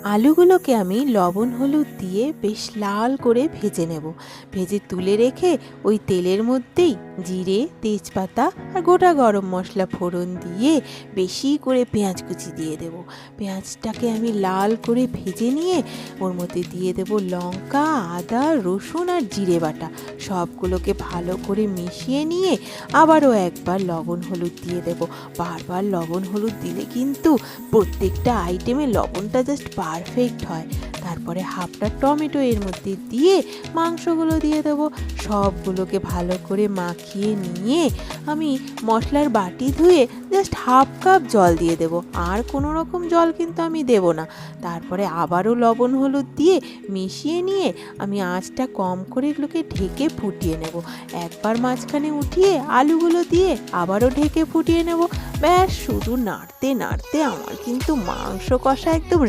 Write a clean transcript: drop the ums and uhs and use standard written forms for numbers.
আলুগুলোকে আমি লবণ হলুদ দিয়ে বেশ লাল করে ভেজে নেব। ভেজে তুলে রেখে ওই তেলের মধ্যেই জিরে, তেজপাতা আর গোটা গরম মশলা ফোড়ন দিয়ে বেশি করে পেঁয়াজ কুচি দিয়ে দেব। পেঁয়াজটাকে আমি লাল করে ভেজে নিয়ে ওর মধ্যে দিয়ে দেব লঙ্কা, আদা, রসুন আর জিরে বাটা। সবগুলোকে ভালো করে মিশিয়ে নিয়ে আবারও একবার লবণ হলুদ দিয়ে দেব। বারবার লবণ হলুদ দিলে কিন্তু প্রত্যেকটা আইটেমে লবণটা জাস্ট পারফেক্ট হয়। তারপরে হাফটা টমেটো এর মধ্যে দিয়ে মাংসগুলো দিয়ে দেবো। সবগুলোকে ভালো করে মাখিয়ে নিয়ে আমি মশলার বাটি ধুয়ে জাস্ট হাফ কাপ জল দিয়ে দেবো, আর কোনো রকম জল কিন্তু আমি দেব না। তারপরে আবারও লবণ হলুদ দিয়ে মিশিয়ে নিয়ে আমি আঁচটা কম করে এগুলোকে ঢেকে ফুটিয়ে নেব। একবার মাঝখানে উঠিয়ে আলুগুলো দিয়ে আবারও ঢেকে ফুটিয়ে নেব। ব্যাস শুধু নাড়তে নাড়তে আমার কিন্তু মাংস কষা একদম